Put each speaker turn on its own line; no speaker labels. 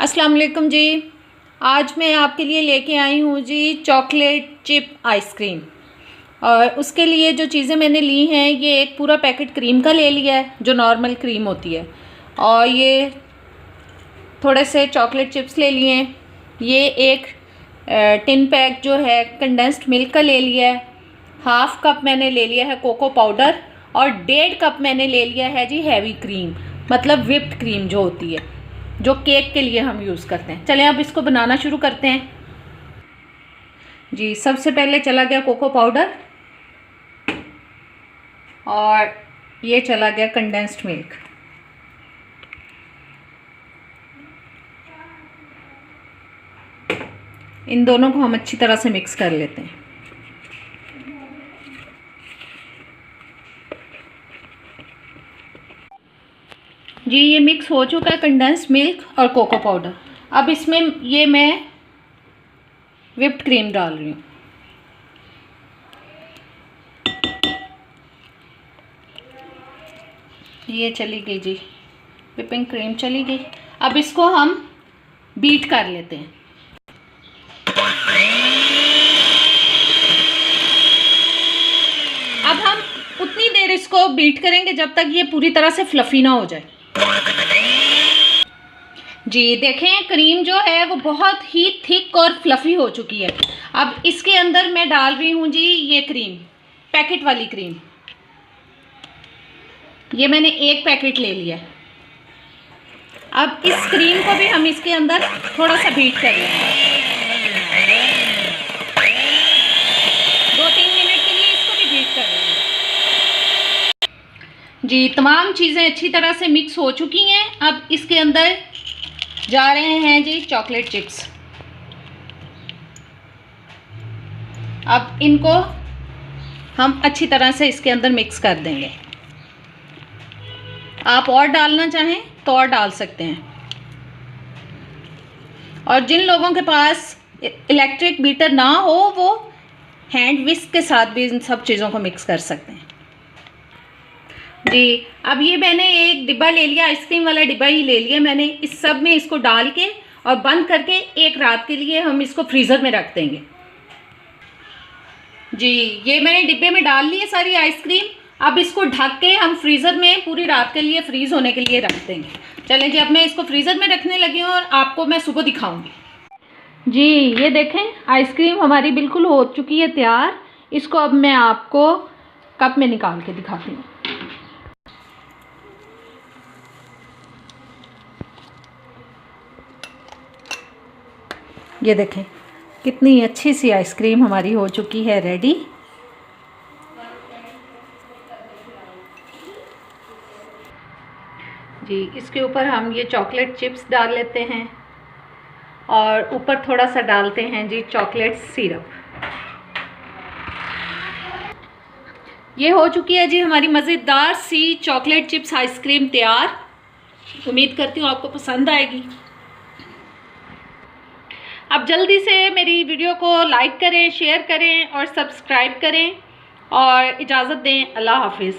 अस्सलाम वालेकुम जी। आज मैं आपके लिए लेके आई हूँ जी चॉकलेट चिप आइसक्रीम। और उसके लिए जो चीज़ें मैंने ली हैं, ये एक पूरा पैकेट क्रीम का ले लिया है जो नॉर्मल क्रीम होती है, और ये थोड़े से चॉकलेट चिप्स ले लिए हैं। ये एक टिन पैक जो है कंडेंस्ड मिल्क का ले लिया है। हाफ़ कप मैंने ले लिया है कोको पाउडर, और 1.5 कप मैंने ले लिया है जी हैवी क्रीम, मतलब व्हिप्ड क्रीम जो होती है, जो केक के लिए हम यूज़ करते हैं। चलें अब इसको बनाना शुरू करते हैं जी। सबसे पहले चला गया कोको पाउडर, और ये चला गया कंडेंस्ड मिल्क। इन दोनों को हम अच्छी तरह से मिक्स कर लेते हैं जी। ये मिक्स हो चुका है कंडेंस्ड मिल्क और कोको पाउडर। अब इसमें ये मैं व्हिप्ड क्रीम डाल रही हूँ। ये चली गई जी, व्हिपिंग क्रीम चली गई। अब इसको हम बीट कर लेते हैं। अब हम उतनी देर इसको बीट करेंगे जब तक ये पूरी तरह से फ्लफ़ी ना हो जाए जी। देखें क्रीम जो है वो बहुत ही थिक और फ्लफ़ी हो चुकी है। अब इसके अंदर मैं डाल रही हूँ जी ये क्रीम, पैकेट वाली क्रीम। ये मैंने एक पैकेट ले लिया। अब इस क्रीम को भी हम इसके अंदर थोड़ा सा बीट कर लेंगे। 2-3 मिनट के लिए इसको भी बीट कर लेंगे जी। तमाम चीज़ें अच्छी तरह से मिक्स हो चुकी हैं। अब इसके अंदर जा रहे हैं जी चॉकलेट चिप्स। अब इनको हम अच्छी तरह से इसके अंदर मिक्स कर देंगे। आप और डालना चाहें तो और डाल सकते हैं, और जिन लोगों के पास इलेक्ट्रिक बीटर ना हो वो हैंड विस्क के साथ भी इन सब चीज़ों को मिक्स कर सकते हैं जी। अब ये मैंने एक डिब्बा ले लिया, आइसक्रीम वाला डिब्बा ही ले लिया मैंने। इस सब में इसको डाल के और बंद करके एक रात के लिए हम इसको फ्रीज़र में रख देंगे जी। ये मैंने डिब्बे में डाल ली है सारी आइसक्रीम। अब इसको ढक के हम फ्रीज़र में पूरी रात के लिए फ्रीज़ होने के लिए रख देंगे। चलें जी, अब मैं इसको फ्रीज़र में रखने लगी हूँ और आपको मैं सुबह दिखाऊंगी जी। ये देखें आइसक्रीम हमारी बिल्कुल हो चुकी है तैयार। इसको अब मैं आपको कप में निकाल के दिखाती हूँ। ये देखें कितनी अच्छी सी आइसक्रीम हमारी हो चुकी है रेडी जी। इसके ऊपर हम ये चॉकलेट चिप्स डाल लेते हैं, और ऊपर थोड़ा सा डालते हैं जी चॉकलेट सिरप। ये हो चुकी है जी हमारी मज़ेदार सी चॉकलेट चिप्स आइसक्रीम तैयार। उम्मीद करती हूँ आपको पसंद आएगी। अब जल्दी से मेरी वीडियो को लाइक करें, शेयर करें और सब्सक्राइब करें, और इजाज़त दें। अल्लाह हाफिज़।